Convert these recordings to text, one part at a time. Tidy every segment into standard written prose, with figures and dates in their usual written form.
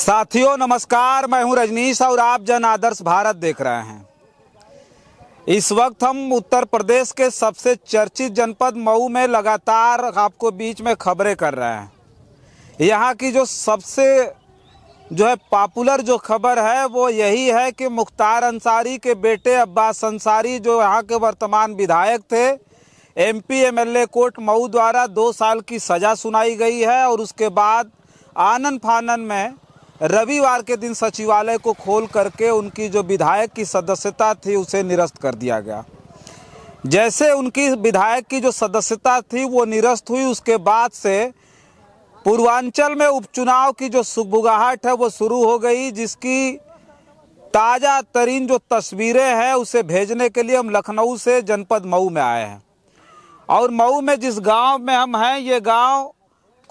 साथियों नमस्कार, मैं हूं रजनीश और आप जन आदर्श भारत देख रहे हैं। इस वक्त हम उत्तर प्रदेश के सबसे चर्चित जनपद मऊ में लगातार आपको बीच में खबरें कर रहे हैं। यहाँ की जो सबसे पॉपुलर जो खबर है वो यही है कि मुख्तार अंसारी के बेटे अब्बास अंसारी जो यहाँ के वर्तमान विधायक थे, एमपी एमएलए कोर्ट मऊ द्वारा 2 साल की सज़ा सुनाई गई है और उसके बाद आनन फानन में रविवार के दिन सचिवालय को खोल करके उनकी जो विधायक की सदस्यता थी उसे निरस्त कर दिया गया। जैसे उनकी विधायक की जो सदस्यता थी वो निरस्त हुई, उसके बाद से पूर्वांचल में उपचुनाव की जो सुगबुगाहट है वो शुरू हो गई, जिसकी ताज़ा तरीन जो तस्वीरें हैं उसे भेजने के लिए हम लखनऊ से जनपद मऊ में आए हैं। और मऊ में जिस गांव में हम हैं, ये गांव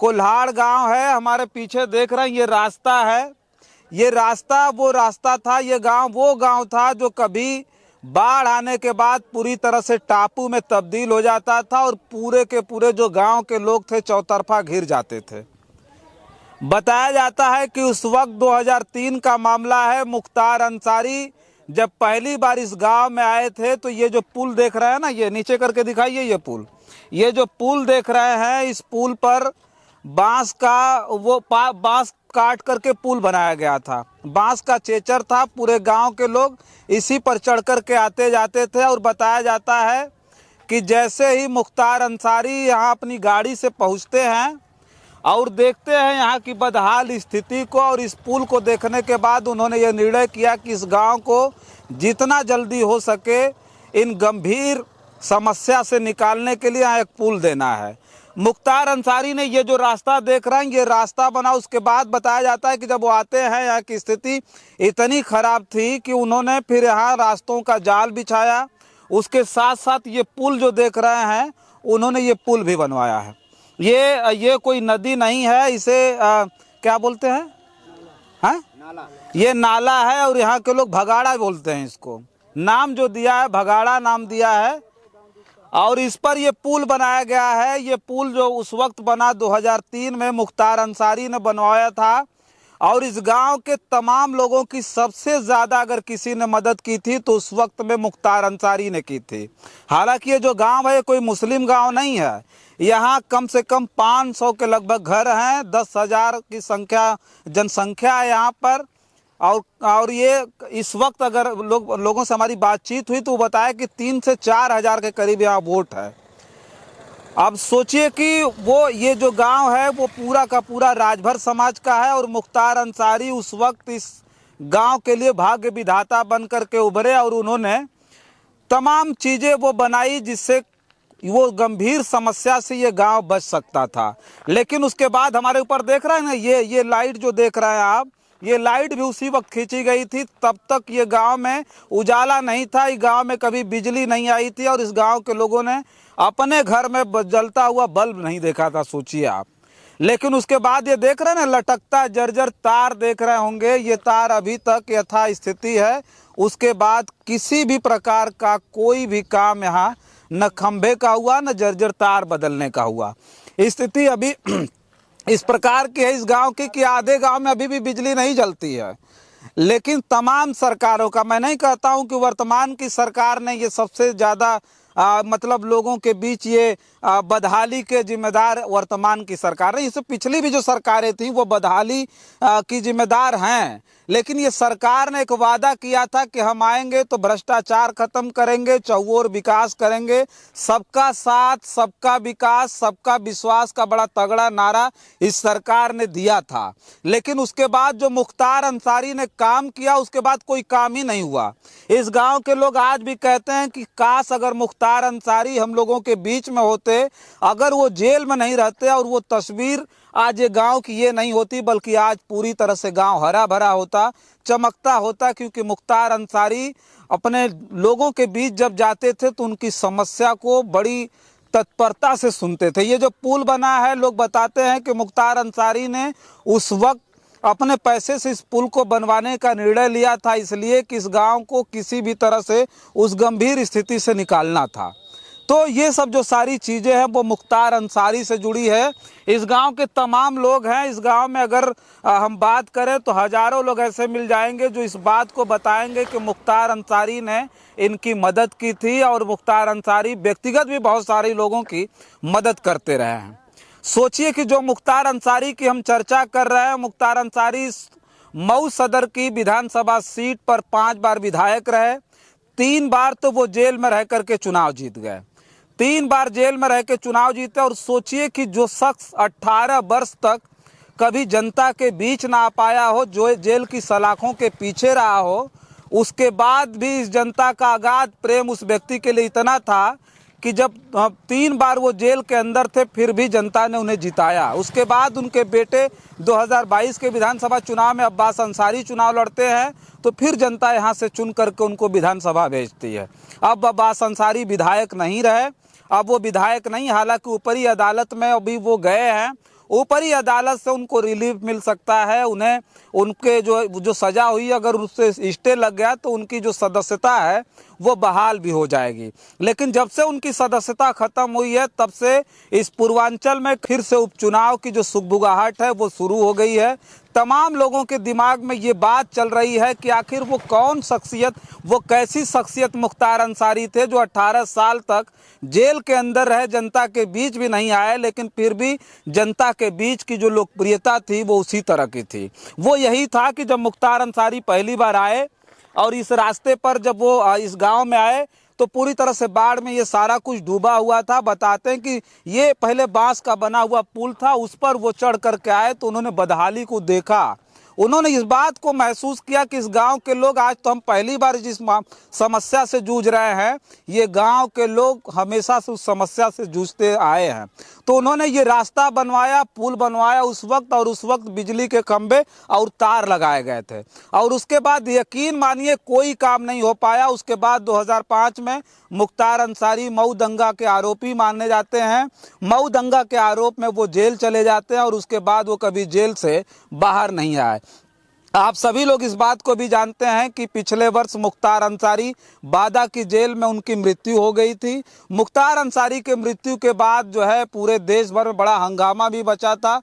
कोल्हाड़ गांव है। हमारे पीछे देख रहे हैं ये रास्ता है, ये रास्ता वो रास्ता था, ये गांव वो गांव था जो कभी बाढ़ आने के बाद पूरी तरह से टापू में तब्दील हो जाता था और पूरे के पूरे जो गांव के लोग थे चौतरफा घिर जाते थे। बताया जाता है कि उस वक्त 2003 का मामला है। मुख्तार अंसारी जब पहली बार इस गांव में आए थे तो ये जो पुल देख रहे हैं ना, ये नीचे करके दिखाइए, ये पुल, ये जो पुल देख रहे हैं, इस पुल पर बांस काट करके पुल बनाया गया था। बांस का चेचर था, पूरे गांव के लोग इसी पर चढ़ कर के आते जाते थे। और बताया जाता है कि जैसे ही मुख्तार अंसारी यहाँ अपनी गाड़ी से पहुँचते हैं और देखते हैं यहाँ की बदहाल स्थिति को, और इस पुल को देखने के बाद उन्होंने ये निर्णय किया कि इस गांव को जितना जल्दी हो सके इन गंभीर समस्या से निकालने के लिए यहाँ एक पुल देना है। मुख्तार अंसारी ने ये जो रास्ता देख रहे हैं, ये रास्ता बना। उसके बाद बताया जाता है कि जब वो आते हैं यहाँ की स्थिति इतनी ख़राब थी कि उन्होंने फिर यहाँ रास्तों का जाल बिछाया। उसके साथ साथ ये पुल जो देख रहे हैं, उन्होंने ये पुल भी बनवाया है। ये कोई नदी नहीं है, इसे क्या बोलते हैं? हाँ, नाला। ये नाला है और यहाँ के लोग भगाड़ा बोलते हैं इसको। नाम जो दिया है भगाड़ा नाम दिया है और इस पर ये पुल बनाया गया है। ये पुल जो उस वक्त बना 2003 में मुख्तार अंसारी ने बनवाया था। और इस गांव के तमाम लोगों की सबसे ज़्यादा अगर किसी ने मदद की थी तो उस वक्त में मुख्तार अंसारी ने की थी। हालांकि ये जो गांव है कोई मुस्लिम गांव नहीं है। यहाँ कम से कम 500 के लगभग घर हैं, 10,000 की जनसंख्या है यहाँ पर। और ये इस वक्त अगर लोगों से हमारी बातचीत हुई तो वो बताया कि 3 से 4 हज़ार के करीब यहाँ वोट है। अब सोचिए कि वो ये जो गांव है वो पूरा का पूरा राजभर समाज का है और मुख्तार अंसारी उस वक्त इस गांव के लिए भाग्य विधाता बन करके उभरे और उन्होंने तमाम चीज़ें वो बनाई जिससे वो गंभीर समस्या से ये गांव बच सकता था। लेकिन उसके बाद हमारे ऊपर देख रहे हैं ना, ये लाइट जो देख रहे हैं आप, ये लाइट भी उसी वक्त खींची गई थी। तब तक ये गांव में उजाला नहीं था, इस गांव में कभी बिजली नहीं आई थी और इस गांव के लोगों ने अपने घर में जलता हुआ बल्ब नहीं देखा था, सोचिए आप। लेकिन उसके बाद ये देख रहे हैं ना, लटकता जर्जर तार देख रहे होंगे, ये तार अभी तक यथा स्थिति है। उसके बाद किसी भी प्रकार का कोई भी काम यहाँ न खंभे का हुआ न जर्जर तार बदलने का हुआ। स्थिति अभी इस प्रकार की है इस गांव की कि आधे गांव में अभी भी बिजली नहीं जलती है। लेकिन तमाम सरकारों का, मैं नहीं कहता हूं कि वर्तमान की सरकार ने ये सबसे ज़्यादा मतलब लोगों के बीच ये बदहाली के जिम्मेदार वर्तमान की सरकार है। इससे पिछली भी जो सरकारें थी वो बदहाली की जिम्मेदार हैं। लेकिन ये सरकार ने एक वादा किया था कि हम आएंगे तो भ्रष्टाचार खत्म करेंगे, चहुओर विकास करेंगे, सबका साथ सबका विकास सबका विश्वास का बड़ा तगड़ा नारा इस सरकार ने दिया था। लेकिन उसके बाद जो मुख्तार अंसारी ने काम किया उसके बाद कोई काम ही नहीं हुआ। इस गांव के लोग आज भी कहते हैं कि काश अगर मुख्तार अंसारी हम लोगों के बीच में होते, अगर वो जेल में नहीं रहते और वो तस्वीर आज ये गांव की ये नहीं होती, बल्कि आज पूरी तरह से गांव हरा भरा होता, चमकता होता। क्योंकि मुख्तार अंसारी अपने लोगों के बीच जब जाते थे तो उनकी समस्या को बड़ी तत्परता से सुनते थे। ये जो पुल बना है, लोग बताते हैं कि मुख्तार अंसारी ने उस वक्त अपने पैसे से इस पुल को बनवाने का निर्णय लिया था, इसलिए कि इस गांव को किसी भी तरह से उस गंभीर स्थिति से निकालना था। तो ये सब जो सारी चीज़ें हैं वो मुख्तार अंसारी से जुड़ी है। इस गांव के तमाम लोग हैं। इस गांव में अगर हम बात करें तो हज़ारों लोग ऐसे मिल जाएंगे जो इस बात को बताएंगे कि मुख्तार अंसारी ने इनकी मदद की थी, और मुख्तार अंसारी व्यक्तिगत भी बहुत सारे लोगों की मदद करते रहे हैं। सोचिए कि जो मुख्तार अंसारी की हम चर्चा कर रहे हैं, मुख्तार अंसारी मऊ सदर की विधानसभा सीट पर 5 बार विधायक रहे। 3 बार तो वो जेल में रह करके चुनाव जीत गए। 3 बार जेल में रह के चुनाव जीते। और सोचिए कि जो शख्स 18 वर्ष तक कभी जनता के बीच ना आ पाया हो, जो जेल की सलाखों के पीछे रहा हो, उसके बाद भी इस जनता का अगाध प्रेम उस व्यक्ति के लिए इतना था कि जब 3 बार वो जेल के अंदर थे फिर भी जनता ने उन्हें जिताया। उसके बाद उनके बेटे 2022 के विधानसभा चुनाव में अब्बास अंसारी चुनाव लड़ते हैं, तो फिर जनता यहाँ से चुन करके उनको विधानसभा भेजती है। अब अब्बास अंसारी विधायक नहीं रहे, अब वो विधायक नहीं, हालांकि ऊपरी अदालत में अभी वो गए हैं। ऊपरी अदालत से उनको रिलीफ मिल सकता है। उन्हें उनके जो सज़ा हुई, अगर उससे स्टे लग गया तो उनकी जो सदस्यता है वो बहाल भी हो जाएगी। लेकिन जब से उनकी सदस्यता ख़त्म हुई है तब से इस पूर्वांचल में फिर से उपचुनाव की जो सुगबुगाहट है वो शुरू हो गई है। तमाम लोगों के दिमाग में ये बात चल रही है कि आखिर वो कौन शख्सियत, वो कैसी शख्सियत मुख्तार अंसारी थे जो 18 साल तक जेल के अंदर रहे, जनता के बीच भी नहीं आए, लेकिन फिर भी जनता के बीच की जो लोकप्रियता थी वो उसी तरह की थी। वो यही था कि जब मुख्तार अंसारी पहली बार आए और इस रास्ते पर जब वो इस गांव में आए तो पूरी तरह से बाढ़ में ये सारा कुछ डूबा हुआ था। बताते हैं कि ये पहले बांस का बना हुआ पुल था, उस पर वो चढ़ करके आए तो उन्होंने बदहाली को देखा। उन्होंने इस बात को महसूस किया कि इस गांव के लोग, आज तो हम पहली बार जिस समस्या से जूझ रहे हैं, ये गांव के लोग हमेशा से उस समस्या से जूझते आए हैं। तो उन्होंने ये रास्ता बनवाया, पुल बनवाया उस वक्त, और उस वक्त बिजली के खंभे और तार लगाए गए थे। और उसके बाद यकीन मानिए कोई काम नहीं हो पाया। उसके बाद 2005 में मुख्तार अंसारी मऊ दंगा के आरोपी माने जाते हैं। मऊ दंगा के आरोप में वो जेल चले जाते हैं और उसके बाद वो कभी जेल से बाहर नहीं आए। आप सभी लोग इस बात को भी जानते हैं कि पिछले वर्ष मुख्तार अंसारी बादा की जेल में उनकी मृत्यु हो गई थी। मुख्तार अंसारी के मृत्यु के बाद जो है पूरे देश भर में बड़ा हंगामा भी बचा था।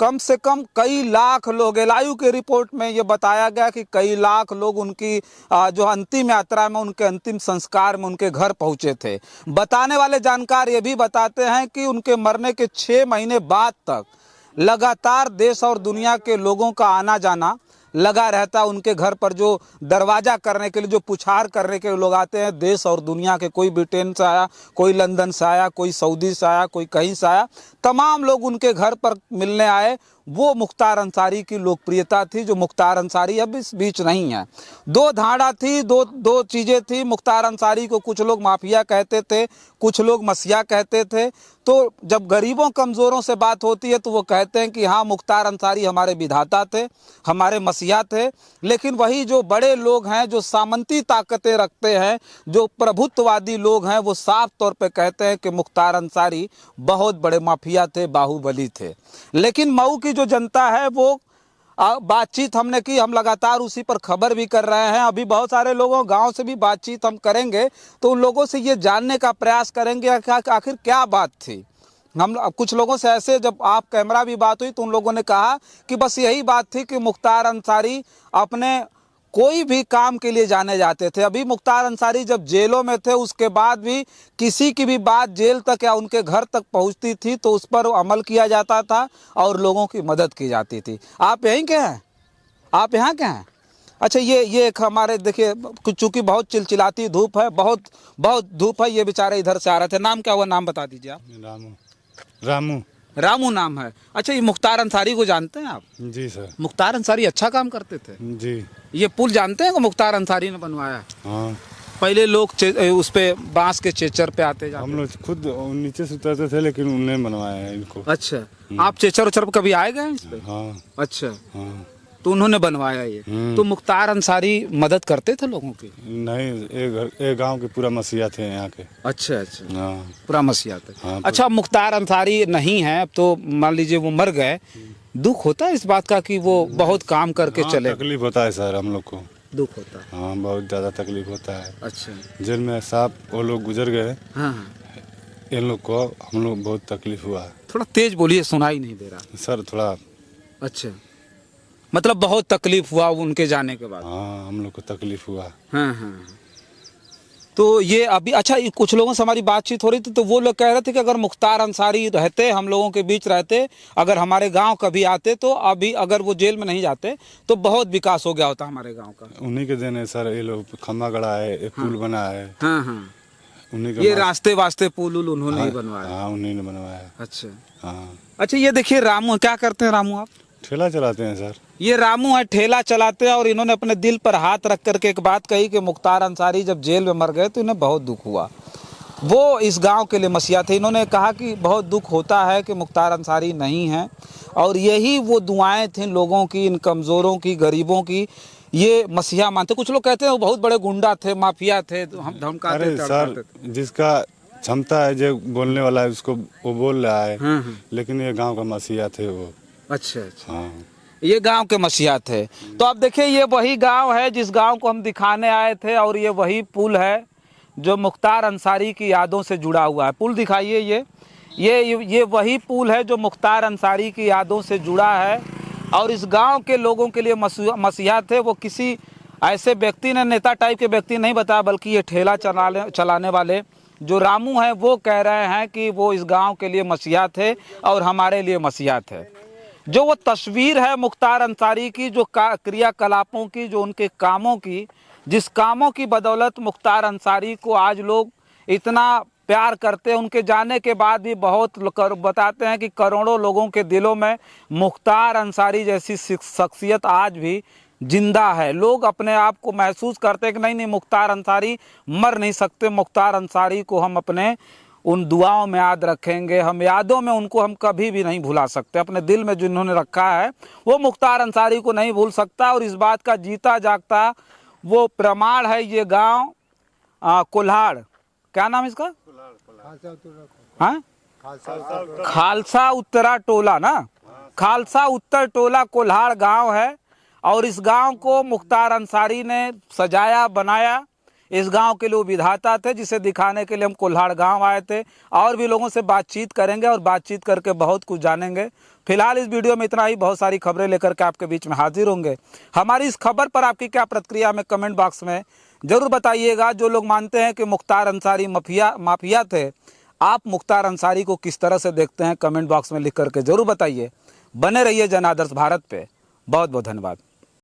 कम से कम कई लाख लोग, एलआईयू की रिपोर्ट में ये बताया गया कि कई लाख लोग उनकी जो अंतिम यात्रा में, उनके अंतिम संस्कार में उनके घर पहुंचे थे। बताने वाले जानकार ये भी बताते हैं कि उनके मरने के 6 महीने बाद तक लगातार देश और दुनिया के लोगों का आना जाना लगा रहता। उनके घर पर जो दरवाज़ा करने के लिए, जो पुछार करने के लिए लोग आते हैं, देश और दुनिया के, कोई ब्रिटेन से आया, कोई लंदन से आया, कोई सऊदी से आया, कोई कहीं से आया, तमाम लोग उनके घर पर मिलने आए। वो मुख्तार अंसारी की लोकप्रियता थी, जो मुख्तार अंसारी अब इस बीच नहीं है। 2 धाड़ा थी, दो चीज़ें थी। मुख्तार अंसारी को कुछ लोग माफिया कहते थे, कुछ लोग मसीहा कहते थे। तो जब गरीबों कमज़ोरों से बात होती है तो वो कहते हैं कि हाँ, मुख्तार अंसारी हमारे विधाता थे, हमारे मसीहा थे। लेकिन वही जो बड़े लोग हैं, जो सामंती ताकतें रखते हैं, जो प्रभुत्ववादी लोग हैं, वो साफ तौर पे कहते हैं कि मुख्तार अंसारी बहुत बड़े माफिया थे, बाहुबली थे। लेकिन मऊ की जो जनता है वो बातचीत हमने की, हम लगातार उसी पर खबर भी कर रहे हैं। अभी बहुत सारे लोगों गांव से भी बातचीत हम करेंगे, तो उन लोगों से ये जानने का प्रयास करेंगे कि आखिर क्या बात थी। हम कुछ लोगों से ऐसे, जब आप कैमरा भी बात हुई तो उन लोगों ने कहा कि बस यही बात थी कि मुख्तार अंसारी अपने कोई भी काम के लिए जाने जाते थे। अभी मुख्तार अंसारी जब जेलों में थे उसके बाद भी किसी की भी बात जेल तक या उनके घर तक पहुंचती थी तो उस पर अमल किया जाता था और लोगों की मदद की जाती थी। आप यहीं के हैं? आप यहाँ के हैं? अच्छा, ये एक हमारे, देखिए चूँकि बहुत चिलचिलाती धूप है, बहुत धूप है, ये बेचारे इधर से आ रहे थे। नाम क्या हुआ, नाम बता दीजिए आप। रामू नाम है। अच्छा, ये मुख्तार अंसारी को जानते हैं आप? जी सर। मुख्तार अंसारी अच्छा काम करते थे जी। ये पुल जानते हैं कि मुख्तार अंसारी ने बनवाया? हाँ। पहले लोग उस पे बांस के चेचर पे आते जाते। हम लोग खुद नीचे से उतरते थे, लेकिन उन्होंने बनवाया है इनको। अच्छा, आप चेचर उचर पे कभी आए गए इस पे? हाँ। अच्छा, हाँ। तो उन्होंने बनवाया ये। तो मुख्तार अंसारी मदद करते थे लोगों की? नहीं, एक गांव के पूरा मसीहा थे यहाँ के। अच्छा अच्छा, हाँ। पूरा मसीहा थे। हाँ, अच्छा, मुख्तार अंसारी नहीं है अब तो मान लीजिए वो मर गए, दुख होता है इस बात का कि वो बहुत काम करके हाँ, चले? तकलीफ होता है सर, हम लोग को दुख होता है। हाँ, बहुत ज़्यादा तकलीफ होता है। अच्छा, जेल में साहब वो लोग गुजर गए। हाँ, इन लोग को हम लोग बहुत तकलीफ हुआ है थोड़ा तेज बोलिए, सुनाई नहीं दे रहा। सर, थोड़ा। अच्छा, मतलब बहुत तकलीफ हुआ उनके जाने के बाद। हाँ, हम लोग को तकलीफ हुआ। हाँ हाँ। तो ये अभी अच्छा, ये कुछ लोगों से हमारी बातचीत हो रही थी तो वो लोग कह रहे थे कि अगर मुख्तार अंसारी रहते, हम लोगों के बीच रहते, अगर हमारे गांव कभी आते तो अभी अगर वो जेल में नहीं जाते तो बहुत विकास हो गया होता हमारे गांव का। उन्हीं के देने सर, ये लोग खम्बा गड़ा है, एक पुल बना है। हाँ हाँ, उन्हीं ये के रास्ते वास्ते पुल उल उन्होंने ही हाँ, बनवाया। हाँ, उन्हीं ने बनवाया। अच्छा हाँ, अच्छा, ये देखिए रामू, क्या करते हैं रामू आप? ठेला चलाते हैं सर। ये रामू है, ठेला चलाते हैं। और इन्होंने अपने दिल पर हाथ रख करके एक बात कही कि मुख्तार अंसारी जब जेल में मर गए तो इन्हें बहुत दुख हुआ। वो इस गांव के लिए मसीहा थे। इन्होंने कहा कि बहुत दुख होता है कि मुख्तार अंसारी नहीं हैं, और यही वो दुआएं थीं लोगों की, इन कमज़ोरों की, गरीबों की। ये मसीहा मानते। कुछ लोग कहते हैं वो बहुत बड़े गुंडा थे, माफिया थे, तो हम धमकाते अरे सर, जिसका क्षमता है, जो बोलने वाला है, उसको वो बोल रहा है। लेकिन ये गांव का मसीहा थे वो। अच्छा अच्छा, हाँ, ये गांव के मसीहा थे। तो अब देखिए, ये वही गांव है जिस गांव को हम दिखाने आए थे, और ये वही पुल है जो मुख्तार अंसारी की यादों से जुड़ा हुआ है। पुल दिखाइए, ये वही पुल है जो मुख्तार अंसारी की यादों से जुड़ा है। और इस गांव के लोगों के लिए मसीहा थे। वो किसी ऐसे व्यक्ति ने, नेता टाइप के व्यक्ति नहीं बताया, बल्कि ये ठेला चलाने वाले जो रामू हैं वो कह रहे हैं कि वो इस गांव के लिए मसीहा थे और हमारे लिए मसीहा थे। जो वो तस्वीर है मुख्तार अंसारी की, जो क्रियाकलापों की, जो उनके कामों की, जिस कामों की बदौलत मुख्तार अंसारी को आज लोग इतना प्यार करते हैं, उनके जाने के बाद भी बहुत बताते हैं कि करोड़ों लोगों के दिलों में मुख्तार अंसारी जैसी शख्सियत आज भी जिंदा है। लोग अपने आप को महसूस करते हैं कि नहीं नहीं, मुख्तार अंसारी मर नहीं सकते। मुख्तार अंसारी को हम अपने उन दुआओं में याद रखेंगे, हम यादों में उनको हम कभी भी नहीं भुला सकते। अपने दिल में जिन्होंने रखा है वो मुख्तार अंसारी को नहीं भूल सकता। और इस बात का जीता जागता वो प्रमाण है ये गांव कोल्हाड़, क्या नाम है इसका? हाँ, खालसा उत्तरा टोला ना, खालसा उत्तर टोला कोल्हाड़ गांव है। और इस गांव को मुख्तार अंसारी ने सजाया, बनाया। इस गांव के लिए विधाता थे, जिसे दिखाने के लिए हम कोल्हाड़ गांव आए थे। और भी लोगों से बातचीत करेंगे और बातचीत करके बहुत कुछ जानेंगे। फिलहाल इस वीडियो में इतना ही। बहुत सारी खबरें लेकर के आपके बीच में हाजिर होंगे। हमारी इस खबर पर आपकी क्या प्रतिक्रिया में कमेंट बॉक्स में जरूर बताइएगा। जो लोग मानते हैं कि मुख्तार अंसारी माफिया थे, आप मुख्तार अंसारी को किस तरह से देखते हैं, कमेंट बॉक्स में लिख करके जरूर बताइए। बने रहिए जन आदर्श भारत पे। बहुत बहुत धन्यवाद।